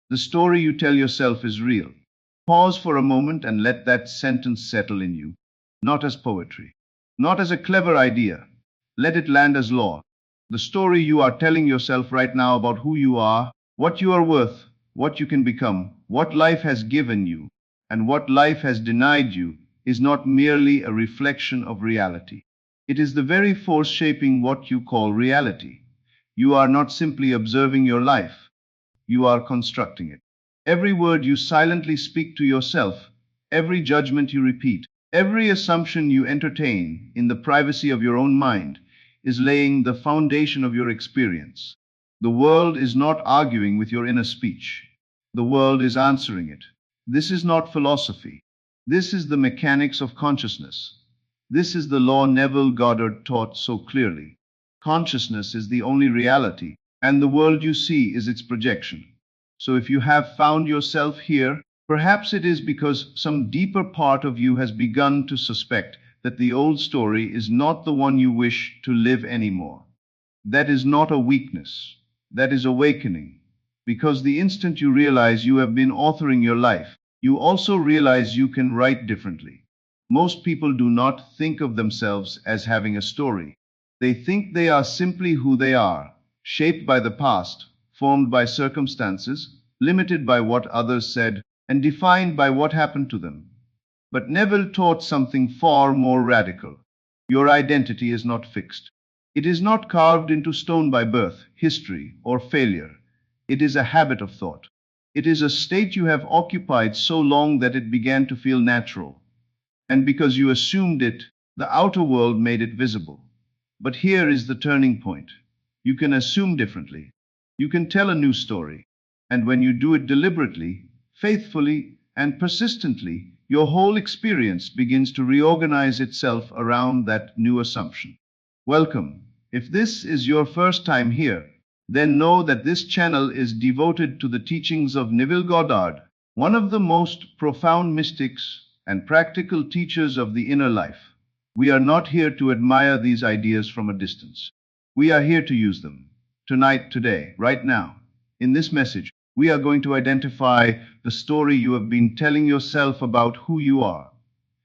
The story you tell yourself is real. Pause for a moment and let that sentence settle in you, not as poetry, not as a clever idea. Let it land as law. The story you are telling yourself right now about who you are, what you are worth, what you can become, what life has given you, and what life has denied you, is not merely a reflection of reality. It is the very force shaping what you call reality. You are not simply observing your life, you are constructing it. Every word you silently speak to yourself, every judgment you repeat, every assumption you entertain in the privacy of your own mind is laying the foundation of your experience. The world is not arguing with your inner speech. The world is answering it. This is not philosophy. This is the mechanics of consciousness. This is the law Neville Goddard taught so clearly. Consciousness is the only reality, and the world you see is its projection. So if you have found yourself here, perhaps it is because some deeper part of you has begun to suspect that the old story is not the one you wish to live anymore. That is not a weakness. That is awakening. Because the instant you realize you have been authoring your life, you also realize you can write differently. Most people do not think of themselves as having a story. They think they are simply who they are, shaped by the past, formed by circumstances, limited by what others said, and defined by what happened to them. But Neville taught something far more radical. Your identity is not fixed. It is not carved into stone by birth, history, or failure. It is a habit of thought. It is a state you have occupied so long that it began to feel natural. And because you assumed it, the outer world made it visible. But here is the turning point. You can assume differently. You can tell a new story. And when you do it deliberately, faithfully, and persistently, your whole experience begins to reorganize itself around that new assumption. Welcome. If this is your first time here, then know that this channel is devoted to the teachings of Neville Goddard, one of the most profound mystics and practical teachers of the inner life. We are not here to admire these ideas from a distance. We are here to use them. Tonight, today, right now, in this message, we are going to identify the story you have been telling yourself about who you are.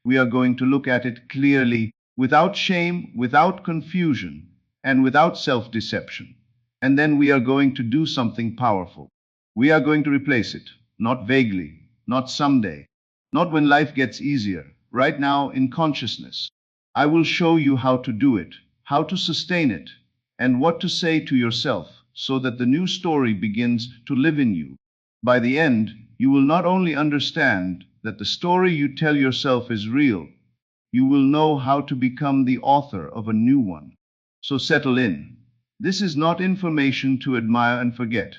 We are going to look at it clearly, without shame, without confusion, and without self-deception. And then we are going to do something powerful. We are going to replace it, not vaguely, not someday, not when life gets easier, right now in consciousness. I will show you how to do it, how to sustain it, and what to say to yourself so that the new story begins to live in you. By the end, you will not only understand that the story you tell yourself is real, you will know how to become the author of a new one. So settle in. This is not information to admire and forget.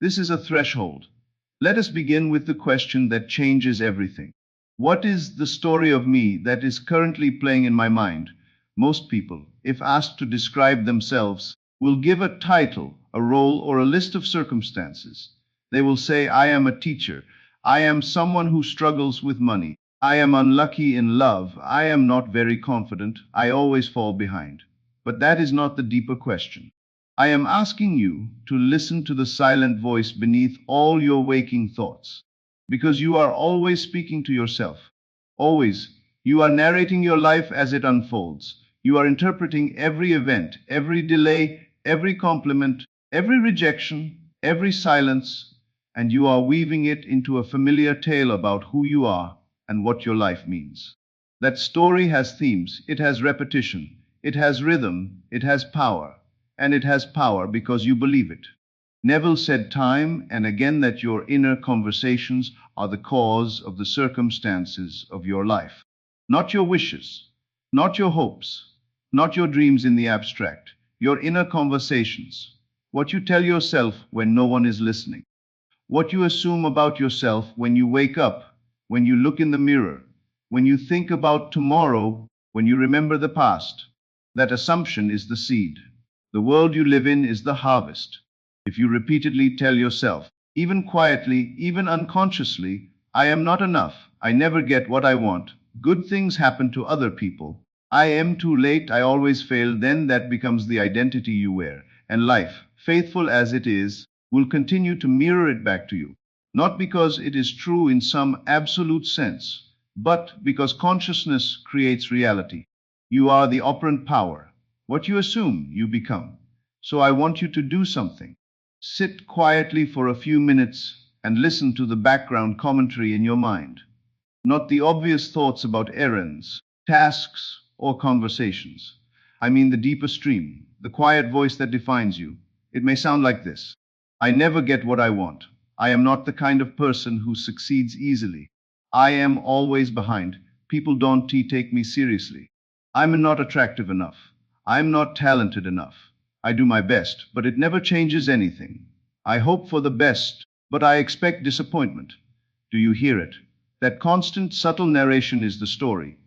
This is a threshold. Let us begin with the question that changes everything. What is the story of me that is currently playing in my mind? Most people, if asked to describe themselves, will give a title, a role, or a list of circumstances. They will say, I am a teacher. I am someone who struggles with money. I am unlucky in love. I am not very confident. I always fall behind. But that is not the deeper question. I am asking you to listen to the silent voice beneath all your waking thoughts. Because you are always speaking to yourself. Always. You are narrating your life as it unfolds. You are interpreting every event, every delay, every compliment, every rejection, every silence, and you are weaving it into a familiar tale about who you are and what your life means. That story has themes, it has repetition, it has rhythm, it has power. And it has power because you believe it. Neville said time and again that your inner conversations are the cause of the circumstances of your life. Not your wishes, not your hopes, not your dreams in the abstract, your inner conversations. What you tell yourself when no one is listening. What you assume about yourself when you wake up, when you look in the mirror, when you think about tomorrow, when you remember the past. That assumption is the seed. The world you live in is the harvest. If you repeatedly tell yourself, even quietly, even unconsciously, I am not enough, I never get what I want, good things happen to other people, I am too late, I always fail, then that becomes the identity you wear, and life, faithful as it is, will continue to mirror it back to you. not because it is true in some absolute sense, but because consciousness creates reality. You are the operant power. What you assume, you become. So I want you to do something. Sit quietly for a few minutes and listen to the background commentary in your mind, not the obvious thoughts about errands, tasks, or conversations. I mean the deeper stream, the quiet voice that defines you. It may sound like this: I never get what I want. I am not the kind of person who succeeds easily. I am always behind. People don't take me seriously. I'm not attractive enough. I'm not talented enough. I do my best, but it never changes anything. I hope for the best, but I expect disappointment. Do you hear it? That constant, subtle narration is the story,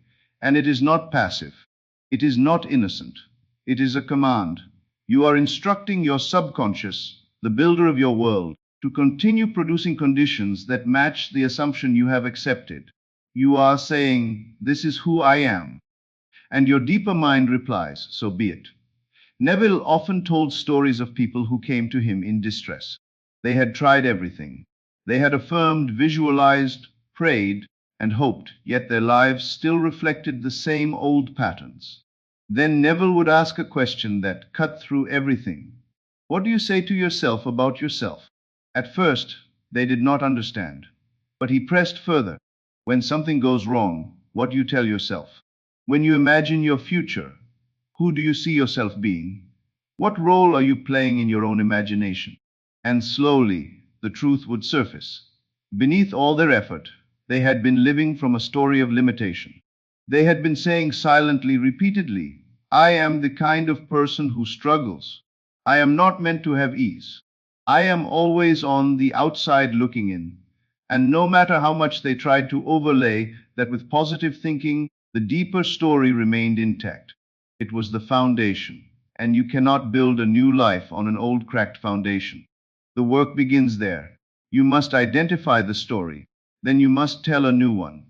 and it is not passive. It is not innocent. It is a command. You are instructing your subconscious, the builder of your world, to continue producing conditions that match the assumption you have accepted. You are saying, "This is who I am." And your deeper mind replies, "So be it." Neville often told stories of people who came to him in distress. They had tried everything. They had affirmed, visualized, prayed, and hoped, yet their lives still reflected the same old patterns. Then Neville would ask a question that cut through everything. What do you say to yourself about yourself? At first, they did not understand. But he pressed further. When something goes wrong, what do you tell yourself? When you imagine your future, who do you see yourself being? What role are you playing in your own imagination? And slowly, the truth would surface. Beneath all their effort, they had been living from a story of limitation. They had been saying silently, repeatedly, "I am the kind of person who struggles. I am not meant to have ease. I am always on the outside looking in." And no matter how much they tried to overlay that with positive thinking, the deeper story remained intact. It was the foundation, and you cannot build a new life on an old cracked foundation. The work begins there. You must identify the story, then you must tell a new one.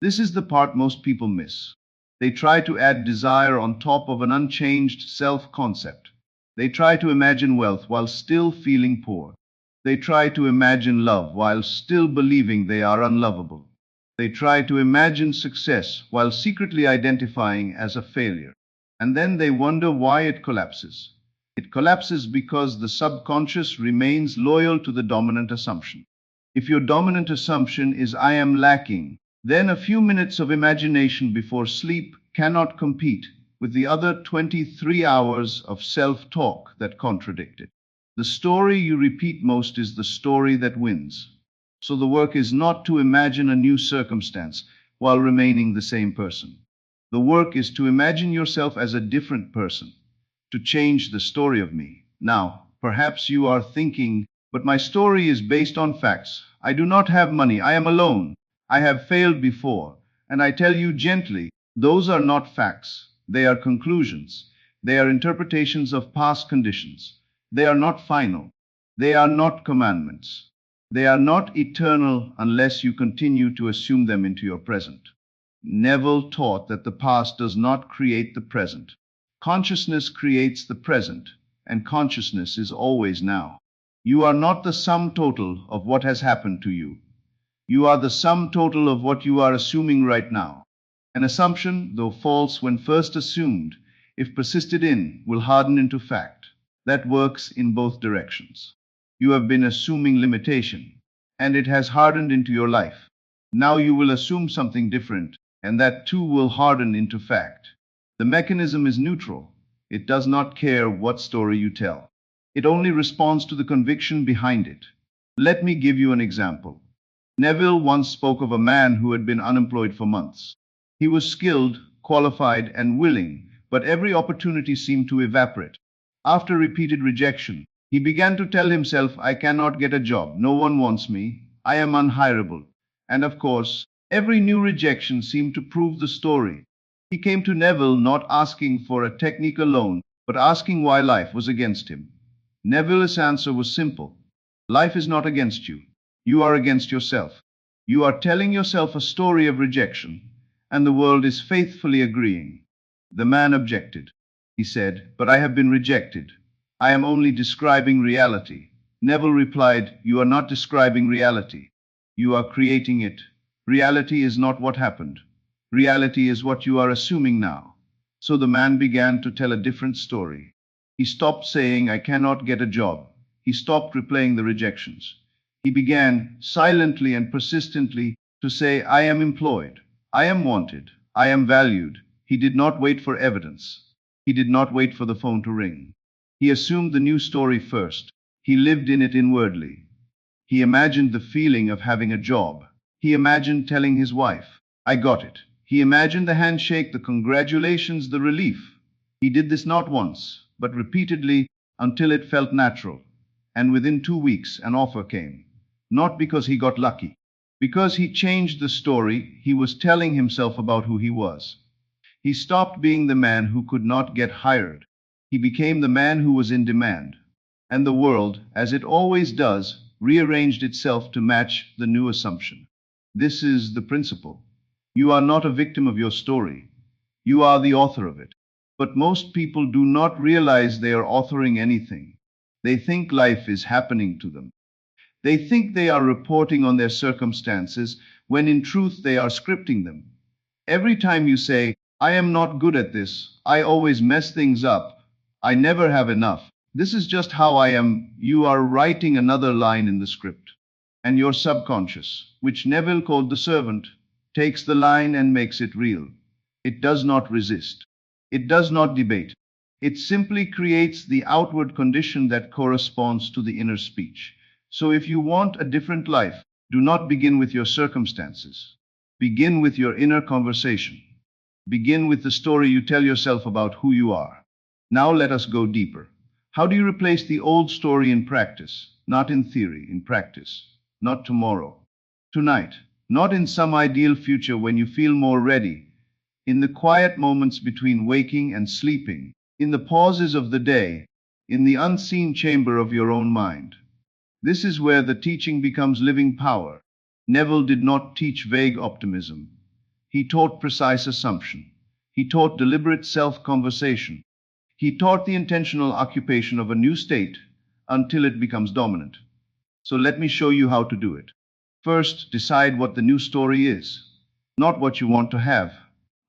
This is the part most people miss. They try to add desire on top of an unchanged self-concept. They try to imagine wealth while still feeling poor. They try to imagine love while still believing they are unlovable. They try to imagine success while secretly identifying as a failure. And then they wonder why it collapses. It collapses because the subconscious remains loyal to the dominant assumption. If your dominant assumption is "I am lacking," then a few minutes of imagination before sleep cannot compete with the other 23 hours of self-talk that contradict it. The story you repeat most is the story that wins. So the work is not to imagine a new circumstance while remaining the same person. The work is to imagine yourself as a different person, to change the story of me. Now, perhaps you are thinking, "But my story is based on facts. I do not have money. I am alone. I have failed before." And I tell you gently, those are not facts. They are conclusions. They are interpretations of past conditions. They are not final. They are not commandments. They are not eternal unless you continue to assume them into your present. Neville taught that the past does not create the present. Consciousness creates the present, and consciousness is always now. You are not the sum total of what has happened to you. You are the sum total of what you are assuming right now. An assumption, though false when first assumed, if persisted in, will harden into fact. That works in both directions. You have been assuming limitation, and it has hardened into your life. Now you will assume something different, and that too will harden into fact. The mechanism is neutral. It does not care what story you tell. It only responds to the conviction behind it. Let me give you an example. Neville once spoke of a man who had been unemployed for months. He was skilled, qualified, and willing, but every opportunity seemed to evaporate. After repeated rejection, he began to tell himself, "I cannot get a job. No one wants me. I am unhireable." And of course, every new rejection seemed to prove the story. He came to Neville not asking for a technical loan, but asking why life was against him. Neville's answer was simple. Life is not against you. You are against yourself. You are telling yourself a story of rejection, and the world is faithfully agreeing. The man objected. He said, "But I have been rejected. I am only describing reality." Neville replied, "You are not describing reality. You are creating it. Reality is not what happened. Reality is what you are assuming now." So the man began to tell a different story. He stopped saying, "I cannot get a job." He stopped replaying the rejections. He began, silently and persistently, to say, "I am employed. I am wanted. I am valued." He did not wait for evidence. He did not wait for the phone to ring. He assumed the new story first. He lived in it inwardly. He imagined the feeling of having a job. He imagined telling his wife, "I got it." He imagined the handshake, the congratulations, the relief. He did this not once, but repeatedly until it felt natural. And within 2 weeks, an offer came. Not because he got lucky, because he changed the story he was telling himself about who he was. He stopped being the man who could not get hired. He became the man who was in demand. And the world, as it always does, rearranged itself to match the new assumption. This is the principle. You are not a victim of your story. You are the author of it. But most people do not realize they are authoring anything. They think life is happening to them. They think they are reporting on their circumstances, when in truth they are scripting them. Every time you say, "I am not good at this, I always mess things up, I never have enough, this is just how I am," you are writing another line in the script. And your subconscious, which Neville called the servant, takes the line and makes it real. It does not resist. It does not debate. It simply creates the outward condition that corresponds to the inner speech. So if you want a different life, do not begin with your circumstances. Begin with your inner conversation. Begin with the story you tell yourself about who you are. Now let us go deeper. How do you replace the old story in practice? Not in theory, in practice. Not tomorrow. Tonight. Not in some ideal future when you feel more ready. In the quiet moments between waking and sleeping. In the pauses of the day. In the unseen chamber of your own mind. This is where the teaching becomes living power. Neville did not teach vague optimism. He taught precise assumption. He taught deliberate self-conversation. He taught the intentional occupation of a new state until it becomes dominant. So let me show you how to do it. First, decide what the new story is. Not what you want to have,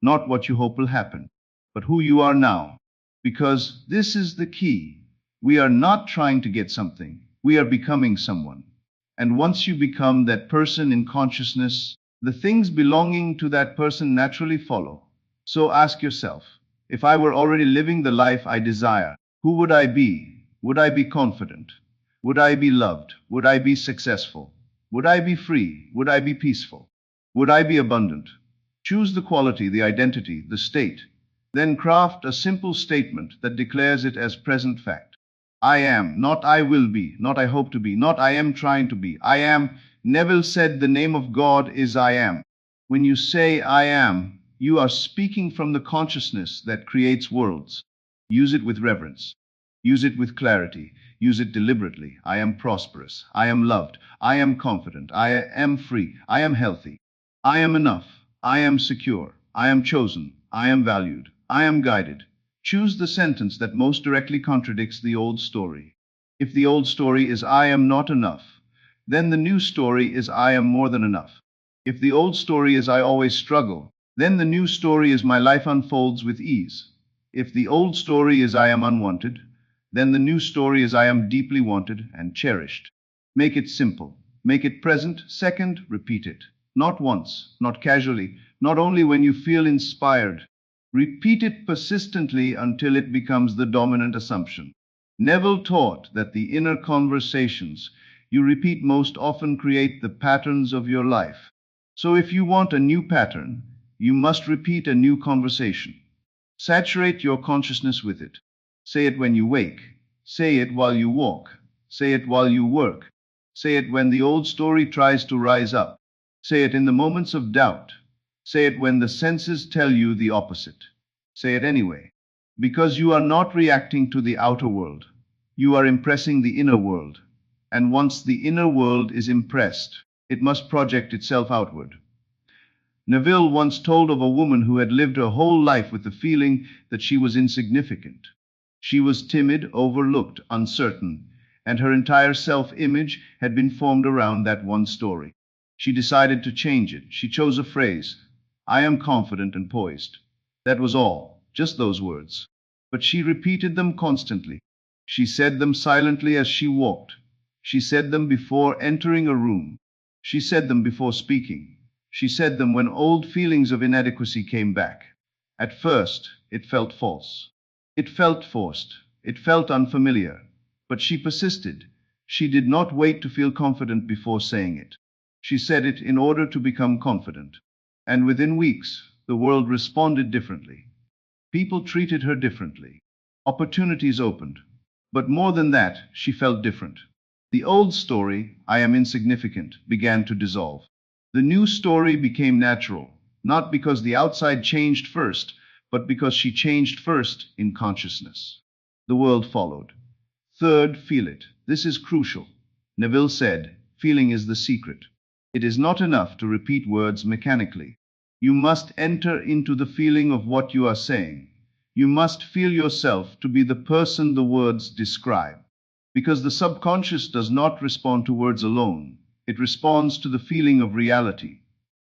not what you hope will happen, but who you are now. Because this is the key. We are not trying to get something. We are becoming someone. And once you become that person in consciousness, the things belonging to that person naturally follow. So ask yourself, if I were already living the life I desire, who would I be? Would I be confident? Would I be loved? Would I be successful? Would I be free? Would I be peaceful? Would I be abundant? Choose the quality, the identity, the state. Then craft a simple statement that declares it as present fact. I am, not I will be, not I hope to be, not I am trying to be. I am. Neville said the name of God is I am. When you say I am, you are speaking from the consciousness that creates worlds. Use it with reverence. Use it with clarity. Use it deliberately. I am prosperous. I am loved. I am confident. I am free. I am healthy. I am enough. I am secure. I am chosen. I am valued. I am guided. Choose the sentence that most directly contradicts the old story. If the old story is I am not enough, then the new story is I am more than enough. If the old story is I always struggle, then the new story is my life unfolds with ease. If the old story is I am unwanted, then the new story is I am deeply wanted and cherished. Make it simple. Make it present. Second, repeat it. Not once, not casually, not only when you feel inspired. Repeat it persistently until it becomes the dominant assumption. Neville taught that the inner conversations you repeat most often create the patterns of your life. So if you want a new pattern, you must repeat a new conversation. Saturate your consciousness with it. Say it when you wake. Say it while you walk. Say it while you work. Say it when the old story tries to rise up. Say it in the moments of doubt. Say it when the senses tell you the opposite. Say it anyway. Because you are not reacting to the outer world. You are impressing the inner world. And once the inner world is impressed, it must project itself outward. Neville once told of a woman who had lived her whole life with the feeling that she was insignificant. She was timid, overlooked, uncertain, and her entire self-image had been formed around that one story. She decided to change it. She chose a phrase, I am confident and poised. That was all, just those words. But she repeated them constantly. She said them silently as she walked. She said them before entering a room. She said them before speaking. She said them when old feelings of inadequacy came back. At first, it felt false. It felt forced. It felt unfamiliar. But she persisted. She did not wait to feel confident before saying it. She said it in order to become confident. And within weeks, the world responded differently. People treated her differently. Opportunities opened. But more than that, she felt different. The old story, I am insignificant, began to dissolve. The new story became natural, not because the outside changed first, but because she changed first in consciousness. The world followed. Third, feel it. This is crucial. Neville said, feeling is the secret. It is not enough to repeat words mechanically. You must enter into the feeling of what you are saying. You must feel yourself to be the person the words describe. Because the subconscious does not respond to words alone, it responds to the feeling of reality.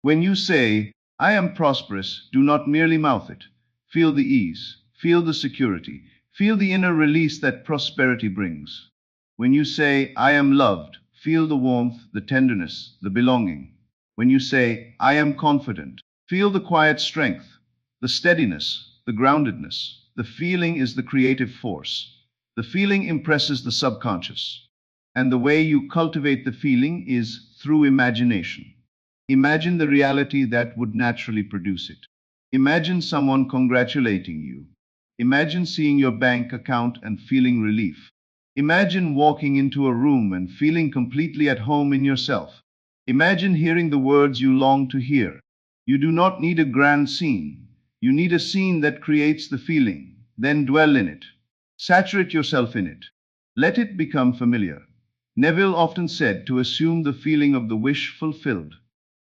When you say, I am prosperous, do not merely mouth it. Feel the ease, feel the security, feel the inner release that prosperity brings. When you say, I am loved, feel the warmth, the tenderness, the belonging. When you say, I am confident, feel the quiet strength, the steadiness, the groundedness. The feeling is the creative force. The feeling impresses the subconscious. And the way you cultivate the feeling is through imagination. Imagine the reality that would naturally produce it. Imagine someone congratulating you. Imagine seeing your bank account and feeling relief. Imagine walking into a room and feeling completely at home in yourself. Imagine hearing the words you long to hear. You do not need a grand scene. You need a scene that creates the feeling. Then dwell in it. Saturate yourself in it. Let it become familiar. Neville often said to assume the feeling of the wish fulfilled.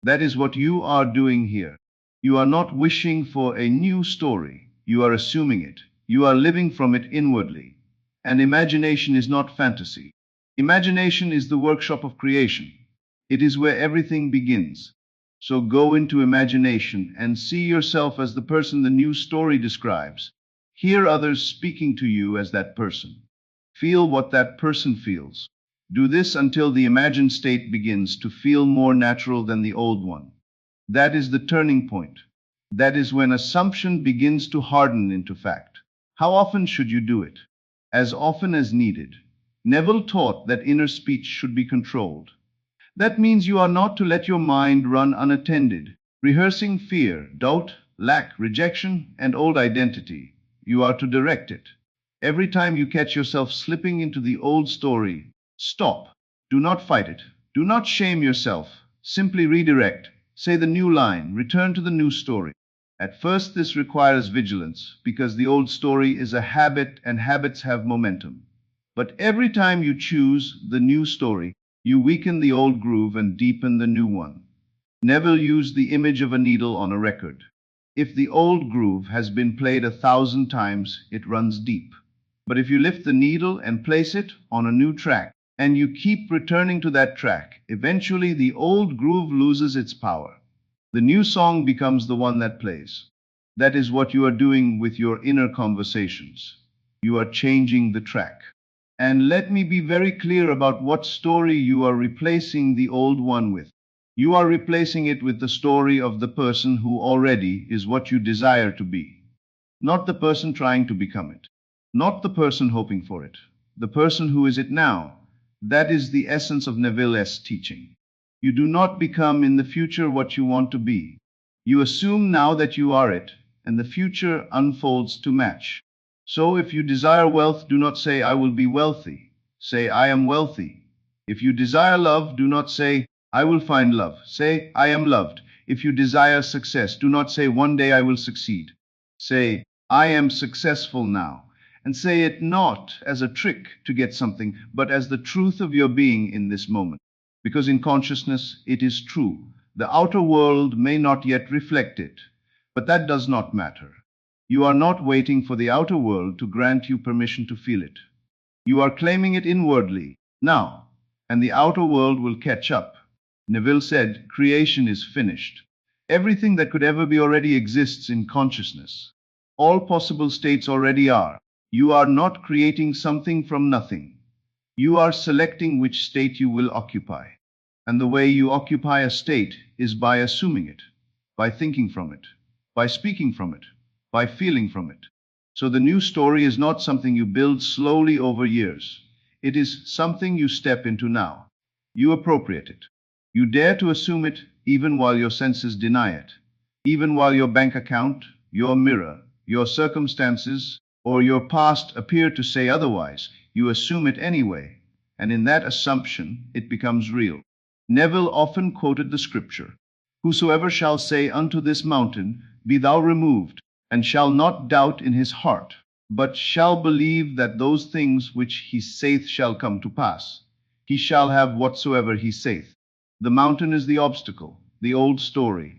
That is what you are doing here. You are not wishing for a new story. You are assuming it. You are living from it inwardly. And imagination is not fantasy. Imagination is the workshop of creation. It is where everything begins. So go into imagination and see yourself as the person the new story describes. Hear others speaking to you as that person. Feel what that person feels. Do this until the imagined state begins to feel more natural than the old one. That is the turning point. That is when assumption begins to harden into fact. How often should you do it? As often as needed. Neville taught that inner speech should be controlled. That means you are not to let your mind run unattended, rehearsing fear, doubt, lack, rejection, and old identity. You are to direct it. Every time you catch yourself slipping into the old story, stop. Do not fight it. Do not shame yourself. Simply redirect. Say the new line. Return to the new story. At first, this requires vigilance because the old story is a habit and habits have momentum. But every time you choose the new story, you weaken the old groove and deepen the new one. Neville used the image of a needle on a record. If the old groove has been played 1,000 times, it runs deep. But if you lift the needle and place it on a new track, and you keep returning to that track, eventually the old groove loses its power. The new song becomes the one that plays. That is what you are doing with your inner conversations. You are changing the track. And let me be very clear about what story you are replacing the old one with. You are replacing it with the story of the person who already is what you desire to be. Not the person trying to become it. Not the person hoping for it. The person who is it now. That is the essence of Neville's teaching. You do not become in the future what you want to be. You assume now that you are it, and the future unfolds to match. So if you desire wealth, do not say, I will be wealthy. Say, I am wealthy. If you desire love, do not say, I will find love. Say, I am loved. If you desire success, do not say, one day I will succeed. Say, I am successful now. And say it not as a trick to get something, but as the truth of your being in this moment. Because in consciousness, it is true. The outer world may not yet reflect it, but that does not matter. You are not waiting for the outer world to grant you permission to feel it. You are claiming it inwardly now, and the outer world will catch up. Neville said, creation is finished. Everything that could ever be already exists in consciousness. All possible states already are. You are not creating something from nothing. You are selecting which state you will occupy. And the way you occupy a state is by assuming it, by thinking from it, by speaking from it, by feeling from it. So the new story is not something you build slowly over years. It is something you step into now. You appropriate it. You dare to assume it even while your senses deny it, even while your bank account, your mirror, your circumstances, or your past appear to say otherwise. You assume it anyway, and in that assumption it becomes real. Neville often quoted the scripture, whosoever shall say unto this mountain, be thou removed, and shall not doubt in his heart, but shall believe that those things which he saith shall come to pass, he shall have whatsoever he saith. The mountain is the obstacle, the old story,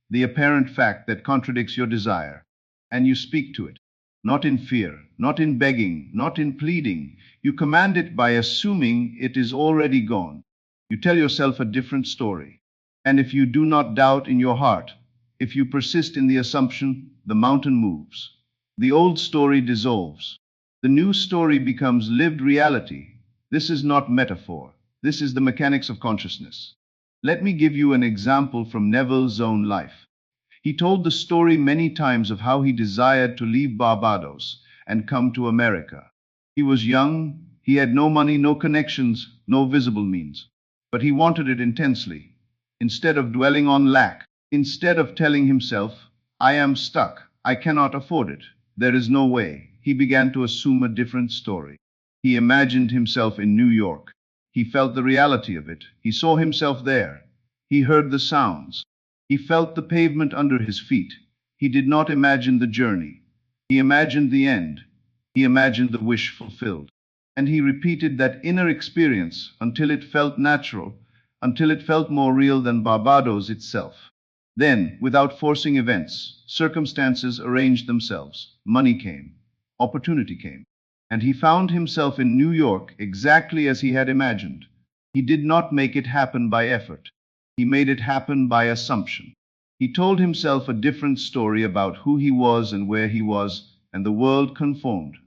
the apparent fact that contradicts your desire, and you speak to it, not in fear, not in begging, not in pleading. You command it by assuming it is already gone. You tell yourself a different story. And if you do not doubt in your heart, if you persist in the assumption, the mountain moves. The old story dissolves. The new story becomes lived reality. This is not metaphor. This is the mechanics of consciousness. Let me give you an example from Neville's own life. He told the story many times of how he desired to leave Barbados and come to America. He was young, he had no money, no connections, no visible means, but he wanted it intensely. Instead of dwelling on lack, instead of telling himself, I am stuck, I cannot afford it, there is no way, he began to assume a different story. He imagined himself in New York. He felt the reality of it. He saw himself there. He heard the sounds. He felt the pavement under his feet. He did not imagine the journey. He imagined the end. He imagined the wish fulfilled. And he repeated that inner experience until it felt natural, until it felt more real than Barbados itself. Then, without forcing events, circumstances arranged themselves. Money came. Opportunity came. And he found himself in New York exactly as he had imagined. He did not make it happen by effort. He made it happen by assumption. He told himself a different story about who he was and where he was, and the world conformed.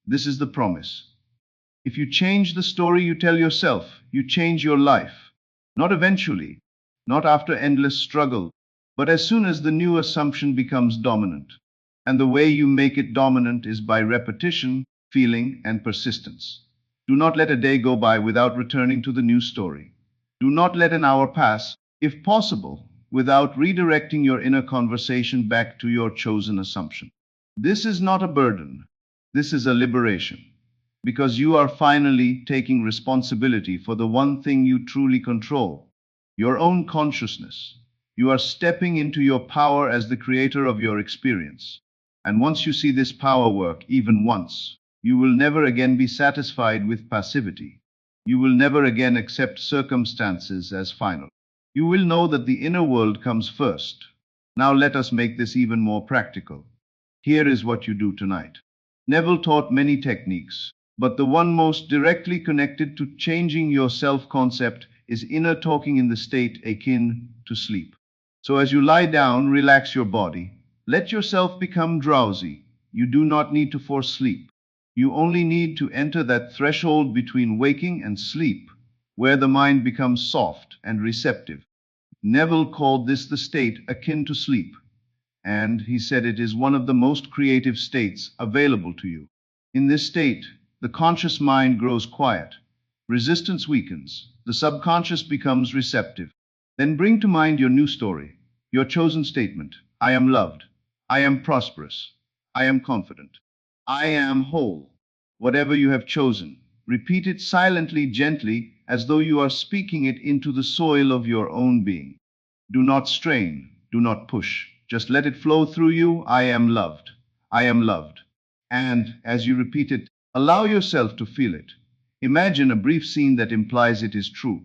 This is the promise. If you change the story you tell yourself, you change your life. Not eventually, not after endless struggle, but as soon as the new assumption becomes dominant. And the way you make it dominant is by repetition, feeling, and persistence. Do not let a day go by without returning to the new story. Do not let an hour pass, if possible, without redirecting your inner conversation back to your chosen assumption. This is not a burden. This is a liberation. Because you are finally taking responsibility for the one thing you truly control, your own consciousness. You are stepping into your power as the creator of your experience. And once you see this power work, even once, you will never again be satisfied with passivity. You will never again accept circumstances as final. You will know that the inner world comes first. Now let us make this even more practical. Here is what you do tonight. Neville taught many techniques, but the one most directly connected to changing your self-concept is inner talking in the state akin to sleep. So as you lie down, relax your body. Let yourself become drowsy. You do not need to force sleep. You only need to enter that threshold between waking and sleep, where the mind becomes soft and receptive. Neville called this the state akin to sleep, and he said it is one of the most creative states available to you. In this state, the conscious mind grows quiet, resistance weakens, the subconscious becomes receptive. Then bring to mind your new story, your chosen statement. I am loved. I am prosperous. I am confident. I am whole. Whatever you have chosen, repeat it silently, gently, as though you are speaking it into the soil of your own being. Do not strain, do not push. Just let it flow through you. I am loved. I am loved. And, as you repeat it, allow yourself to feel it. Imagine a brief scene that implies it is true.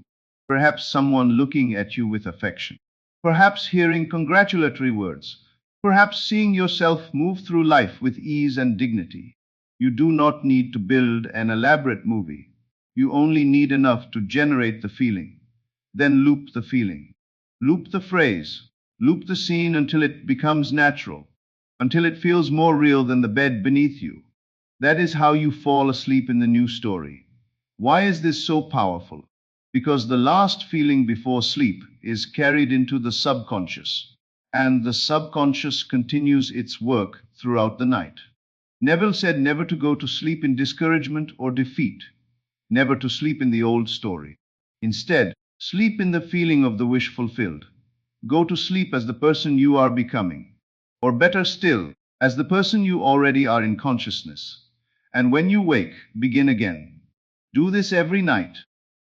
Perhaps someone looking at you with affection. Perhaps hearing congratulatory words. Perhaps seeing yourself move through life with ease and dignity. You do not need to build an elaborate movie. You only need enough to generate the feeling. Then loop the feeling. Loop the phrase. Loop the scene until it becomes natural, until it feels more real than the bed beneath you. That is how you fall asleep in the new story. Why is this so powerful? Because the last feeling before sleep is carried into the subconscious, and the subconscious continues its work throughout the night. Neville said never to go to sleep in discouragement or defeat, never to sleep in the old story. Instead, sleep in the feeling of the wish fulfilled. Go to sleep as the person you are becoming, or better still, as the person you already are in consciousness. And when you wake, begin again. Do this every night.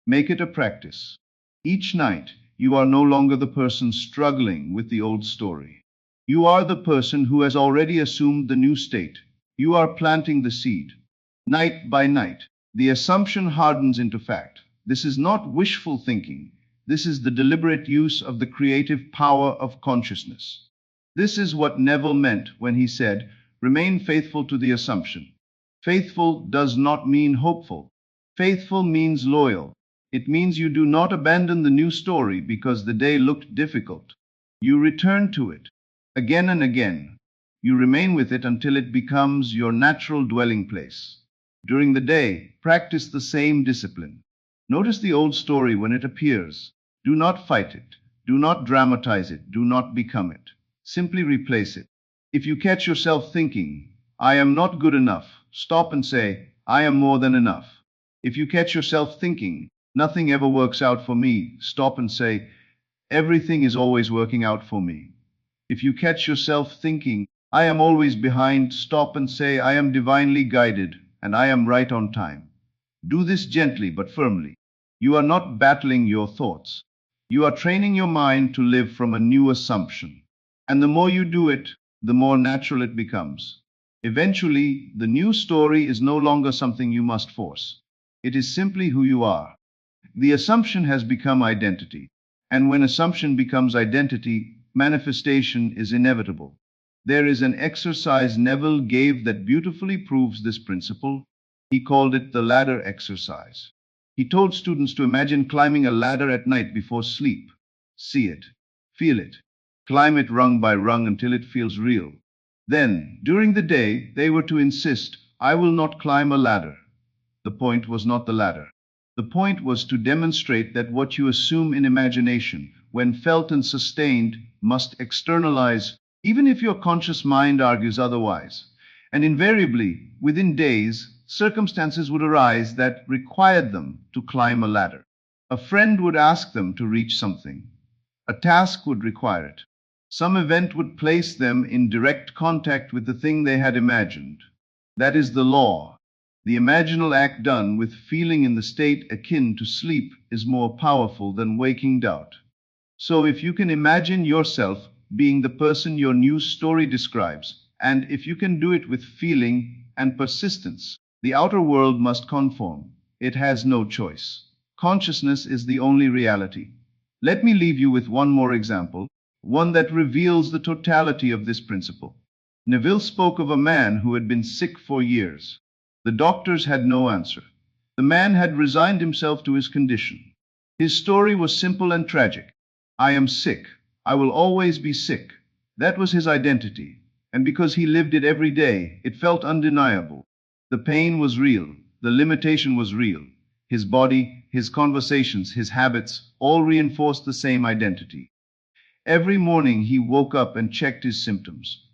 Make it a practice. Each night, you are no longer the person struggling with the old story. You are the person who has already assumed the new state. You are planting the seed. Night by night, the assumption hardens into fact. This is not wishful thinking. This is the deliberate use of the creative power of consciousness. This is what Neville meant when he said, remain faithful to the assumption. Faithful does not mean hopeful. Faithful means loyal. It means you do not abandon the new story because the day looked difficult. You return to it again and again. You remain with it until it becomes your natural dwelling place. During the day, practice the same discipline. Notice the old story when it appears. Do not fight it. Do not dramatize it. Do not become it. Simply replace it. If you catch yourself thinking, I am not good enough, stop and say, I am more than enough. If you catch yourself thinking, nothing ever works out for me, stop and say, everything is always working out for me. If you catch yourself thinking, I am always behind, stop and say, I am divinely guided and I am right on time. Do this gently but firmly. You are not battling your thoughts. You are training your mind to live from a new assumption. And the more you do it, the more natural it becomes. Eventually, the new story is no longer something you must force. It is simply who you are. The assumption has become identity. And when assumption becomes identity, manifestation is inevitable. There is an exercise Neville gave that beautifully proves this principle. He called it the ladder exercise. He told students to imagine climbing a ladder at night before sleep. See it, feel it, climb it rung by rung until it feels real. Then, during the day, they were to insist, I will not climb a ladder. The point was not the ladder. The point was to demonstrate that what you assume in imagination, when felt and sustained, must externalize, even if your conscious mind argues otherwise. And invariably, within days, circumstances would arise that required them to climb a ladder. A friend would ask them to reach something. A task would require it. Some event would place them in direct contact with the thing they had imagined. That is the law. The imaginal act done with feeling in the state akin to sleep is more powerful than waking doubt. So if you can imagine yourself being the person your new story describes, and if you can do it with feeling and persistence, the outer world must conform. It has no choice. Consciousness is the only reality. Let me leave you with one more example, one that reveals the totality of this principle. Neville spoke of a man who had been sick for years. The doctors had no answer. The man had resigned himself to his condition. His story was simple and tragic. I am sick. I will always be sick. That was his identity. And because he lived it every day, it felt undeniable. The pain was real. The limitation was real. His body, his conversations, his habits, all reinforced the same identity. Every morning he woke up and checked his symptoms.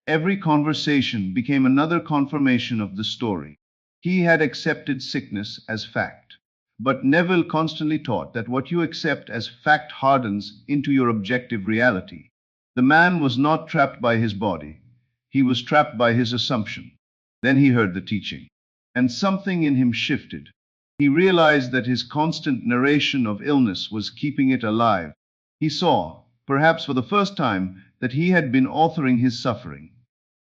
Every conversation became another confirmation of the story. He had accepted sickness as fact. But Neville constantly taught that what you accept as fact hardens into your objective reality. The man was not trapped by his body. He was trapped by his assumption. Then he heard the teaching, and something in him shifted. He realized that his constant narration of illness was keeping it alive. He saw, perhaps for the first time, that he had been authoring his suffering.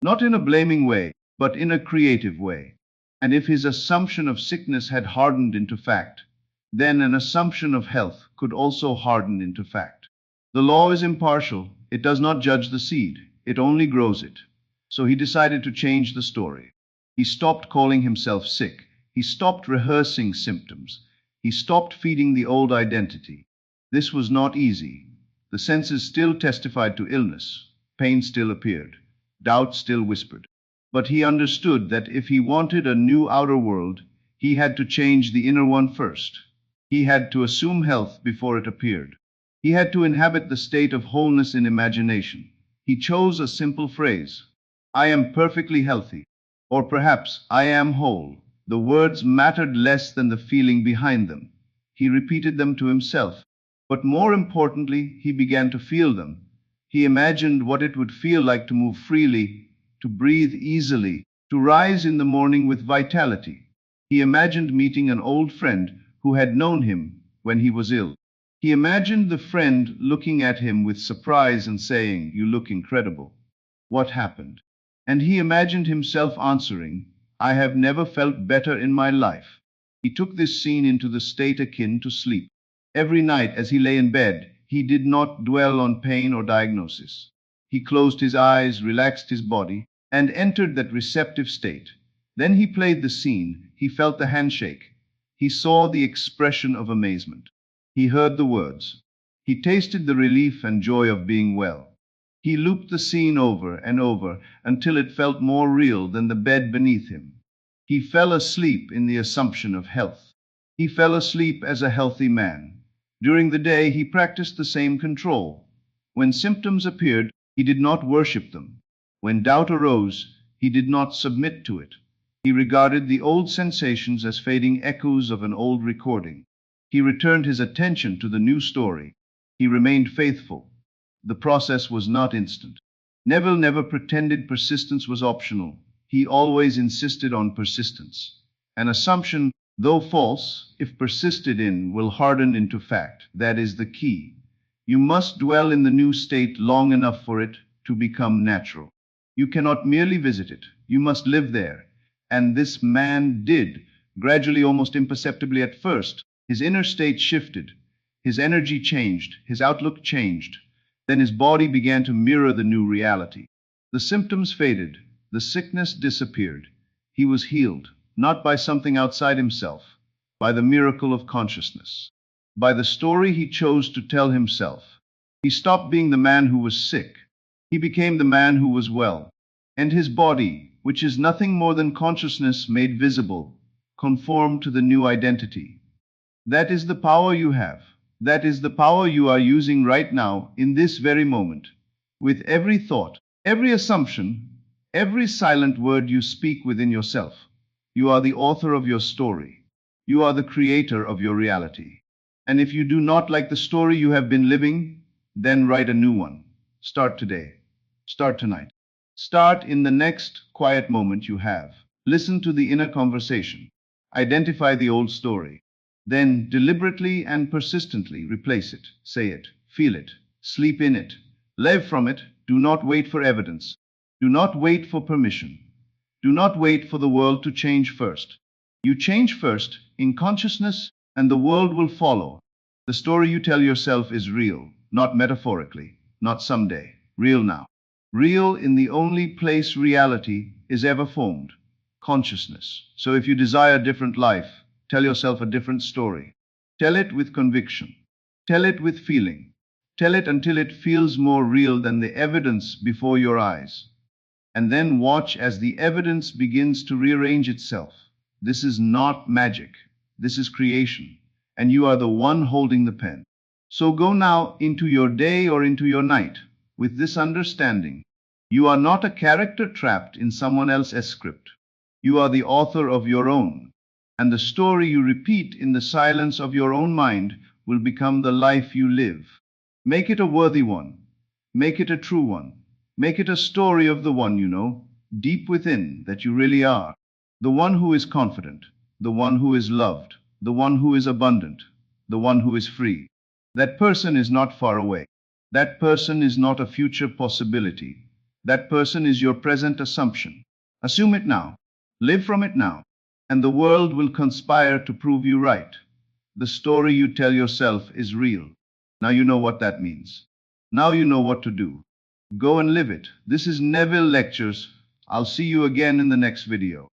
Not in a blaming way, but in a creative way. And if his assumption of sickness had hardened into fact, then an assumption of health could also harden into fact. The law is impartial. It does not judge the seed. It only grows it. So he decided to change the story. He stopped calling himself sick. He stopped rehearsing symptoms. He stopped feeding the old identity. This was not easy. The senses still testified to illness. Pain still appeared. Doubt still whispered. But he understood that if he wanted a new outer world, he had to change the inner one first. He had to assume health before it appeared. He had to inhabit the state of wholeness in imagination. He chose a simple phrase: I am perfectly healthy. Or perhaps, I am whole. The words mattered less than the feeling behind them. He repeated them to himself. But more importantly, he began to feel them. He imagined what it would feel like to move freely, to breathe easily, to rise in the morning with vitality. He imagined meeting an old friend who had known him when he was ill. He imagined the friend looking at him with surprise and saying, "You look incredible. What happened?" And he imagined himself answering, "I have never felt better in my life." He took this scene into the state akin to sleep. Every night as he lay in bed, he did not dwell on pain or diagnosis. He closed his eyes, relaxed his body, and entered that receptive state. Then he played the scene. He felt the handshake. He saw the expression of amazement. He heard the words. He tasted the relief and joy of being well. He looped the scene over and over until it felt more real than the bed beneath him. He fell asleep in the assumption of health. He fell asleep as a healthy man. During the day, he practiced the same control. When symptoms appeared, he did not worship them. When doubt arose, he did not submit to it. He regarded the old sensations as fading echoes of an old recording. He returned his attention to the new story. He remained faithful. The process was not instant. Neville never pretended persistence was optional. He always insisted on persistence. An assumption, though false, if persisted in, will harden into fact. That is the key. You must dwell in the new state long enough for it to become natural. You cannot merely visit it. You must live there. And this man did, gradually, almost imperceptibly at first. His inner state shifted. His energy changed. His outlook changed. Then his body began to mirror the new reality. The symptoms faded. The sickness disappeared. He was healed, not by something outside himself, by the miracle of consciousness, by the story he chose to tell himself. He stopped being the man who was sick. He became the man who was well. And his body, which is nothing more than consciousness made visible, conformed to the new identity. That is the power you have. That is the power you are using right now, in this very moment. With every thought, every assumption, every silent word you speak within yourself, you are the author of your story. You are the creator of your reality. And if you do not like the story you have been living, then write a new one. Start today. Start tonight. Start in the next quiet moment you have. Listen to the inner conversation. Identify the old story. Then deliberately and persistently replace it. Say it. Feel it. Sleep in it. Live from it. Do not wait for evidence. Do not wait for permission. Do not wait for the world to change first. You change first in consciousness, and the world will follow. The story you tell yourself is real, not metaphorically, not someday. Real now. Real in the only place reality is ever formed, consciousness. So if you desire a different life, tell yourself a different story. Tell it with conviction. Tell it with feeling. Tell it until it feels more real than the evidence before your eyes. And then watch as the evidence begins to rearrange itself. This is not magic. This is creation. And you are the one holding the pen. So go now into your day or into your night with this understanding. You are not a character trapped in someone else's script. You are the author of your own. And the story you repeat in the silence of your own mind will become the life you live. Make it a worthy one. Make it a true one. Make it a story of the one you know, deep within, that you really are. The one who is confident, the one who is loved, the one who is abundant, the one who is free. That person is not far away. That person is not a future possibility. That person is your present assumption. Assume it now. Live from it now. And the world will conspire to prove you right. The story you tell yourself is real. Now you know what that means. Now you know what to do. Go and live it. This is Neville Lectures. I'll see you again in the next video.